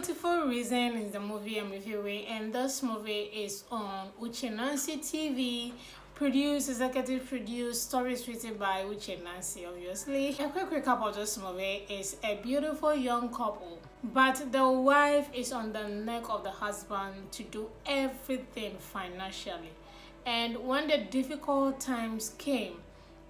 Beautiful Reason is the movie I'm reviewing, and this movie is on Uche Nancy TV. Produced, executive produced, stories written by Uche Nancy, obviously. A quick recap of this movie is a beautiful young couple, but the wife is on the neck of the husband to do everything financially. And when the difficult times came,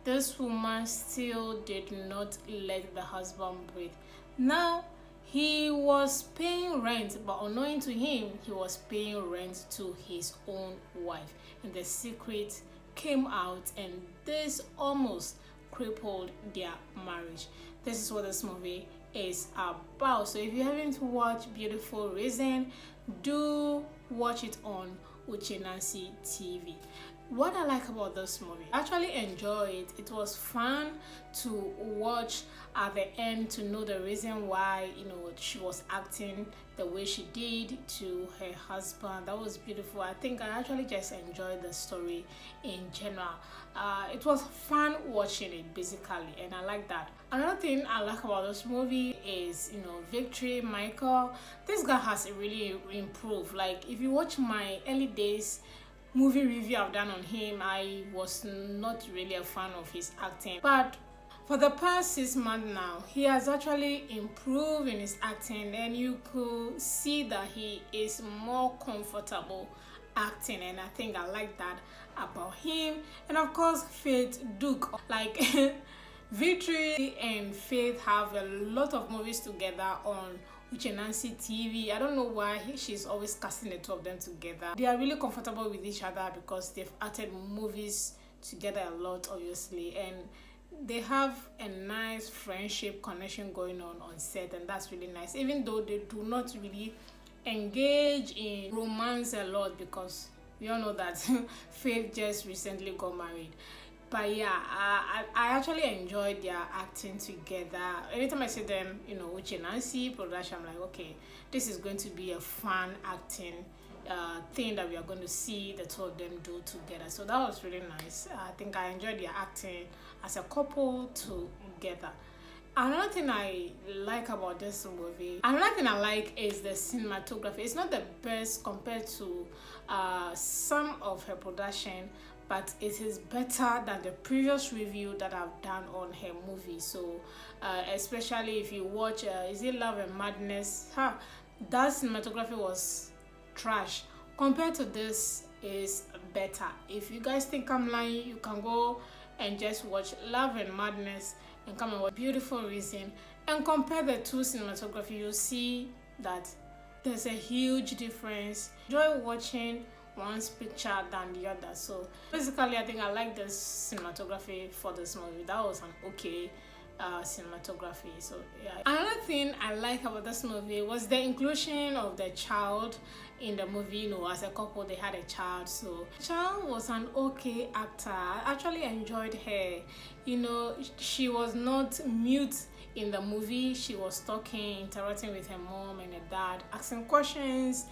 this woman still did not let the husband breathe. Now, he was paying rent, but unknowing to him, he was paying rent to his own wife. And the secret came out, and this almost crippled their marriage. This is what this movie is about. So if you haven't watched Beautiful Reason, do watch it on Uche Nancy TV. What I like about this movie, I actually enjoy it. It was fun to watch at the end to know the reason why she was acting the way she did to her husband. That was beautiful. I think I actually just enjoyed the story in general. It was fun watching it basically, and I like that. Another thing I like about this movie is Victory Michael. This guy has really improved. Like if you watch my early days movie review I've done on him, I was not really a fan of his acting, but for the past 6 months now, he has actually improved in his acting, and you could see that he is more comfortable acting, and I think I like that about him. And of course, Faith Duke, like Victory and Faith have a lot of movies together on Uche Nancy TV. I don't know why she's always casting the two of them together. They are really comfortable with each other because they've acted movies together a lot, obviously, and they have a nice friendship connection going on set, and that's really nice, even though they do not really engage in romance a lot because we all know that Faith just recently got married. But yeah, I actually enjoyed their acting together. Anytime I see them, Uche Nancy production, I'm like, okay, this is going to be a fun acting thing that we are going to see the two of them do together. So that was really nice. I think I enjoyed their acting as a couple together. Another thing I like about this movie, is the cinematography. It's not the best compared to some of her production, but it is better than the previous review that I've done on her movie. So especially if you watch Is It Love and Madness, that cinematography was trash. Compared to this is better. If you guys think I'm lying, you can go and just watch Love and Madness and come and watch Beautiful Reason and compare the two cinematography. You'll see that there's a huge difference. Enjoy watching one's picture than the other. So basically, I think I like this cinematography for this movie. That was an okay cinematography. So yeah. Another thing I like about this movie was the inclusion of the child in the movie. As a couple they had a child, so the child was an okay actor. I actually enjoyed her. She was not mute in the movie. She was talking, interacting with her mom and her dad, asking questions,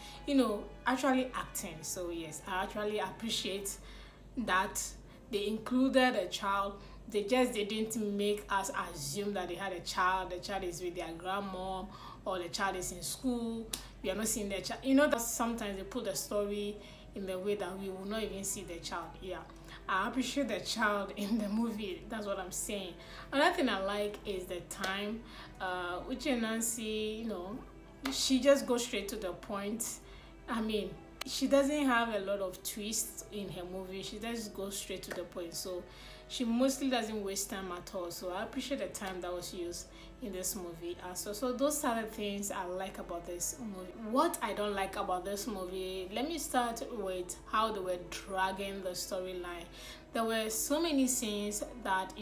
actually acting. So yes, I actually appreciate that they included a child. They just didn't make us assume that they had a child. The child is with their grandmom, or the child is in school. We are not seeing the child. That sometimes they put the story in the way that we will not even see the child. Yeah, I appreciate the child in the movie. That's what I'm saying. Another thing I like is the time. Uche Nancy, she just goes straight to the point. I mean, she doesn't have a lot of twists in her movie. She just goes straight to the point. So she mostly doesn't waste time at all. So I appreciate the time that was used in this movie. So those are the things I like about this movie. What I don't like about this movie, let me start with how they were dragging the storyline. There were so many scenes that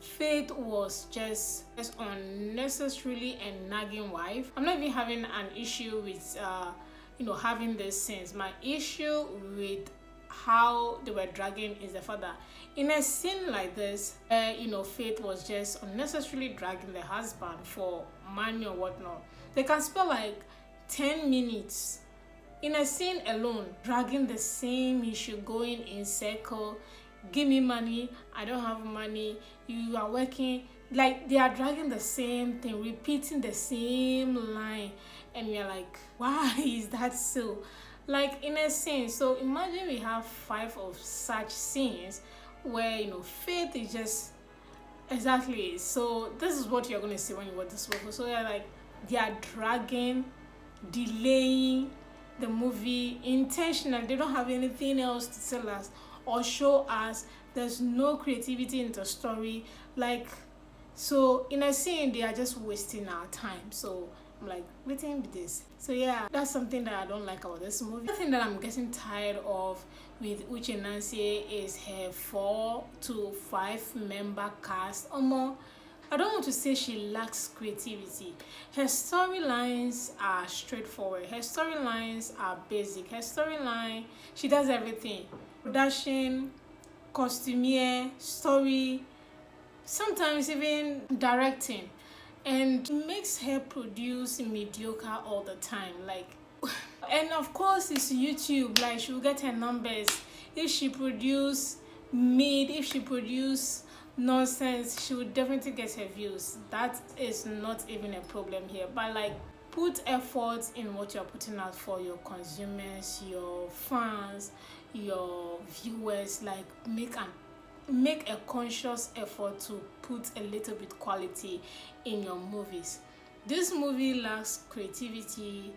Faith was just unnecessarily a nagging wife. I'm not even having an issue with having these scenes. My issue with how they were dragging is the fact that in a scene like this, Faith was just unnecessarily dragging the husband for money or whatnot. They can spend like 10 minutes in a scene alone, dragging the same issue, going in circle. Give me money, I don't have money, you are working. Like they are dragging the same thing, repeating the same line, and you're like, why is that so? Like in a scene, so imagine we have 5 of such scenes where faith is just exactly. So this is what you're gonna see when you watch this movie. So they are dragging, delaying the movie intentionally. They don't have anything else to tell us or show us. There's no creativity in the story. Like, so in a scene, they are just wasting our time. So I'm like, waiting with this. So yeah, that's something that I don't like about this movie. The thing that I'm getting tired of with Uche Nancy is her 4 to 5 member cast. More, I don't want to say she lacks creativity. Her storylines are straightforward. Her storylines are basic. Her storyline, she does everything. Production, costumier, story, sometimes even directing. And it makes her produce mediocre all the time. Like, and of course it's YouTube. Like, she'll get her numbers. If she produce if she produce nonsense, she would definitely get her views. That is not even a problem here. But like, put effort in what you're putting out for your consumers, your fans, your viewers. Like, make a conscious effort to put a little bit quality in your movies. This movie lacks creativity.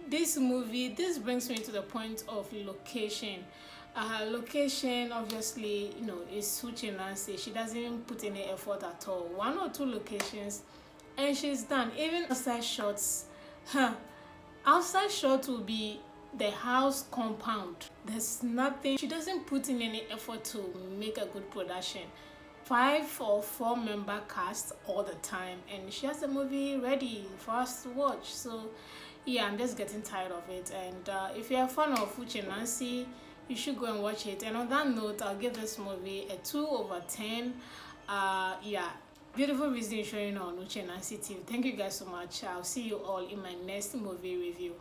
This brings me to the point of location. Location, obviously, is Uche Nancy. She doesn't put any effort at all. 1 or 2 locations and she's done. Even outside shots, outside shot will be the house compound. There's nothing. She doesn't put in any effort to make a good production. 5 or 4 member cast all the time, and she has the movie ready for us to watch. So yeah, I'm just getting tired of it. And if you're a fan of Uche Nancy, you should go and watch it. And on that note, I'll give this movie a 2/10. Yeah, beautiful reason showing on Uche Nancy TV. Thank you guys so much. I'll see you all in my next movie review.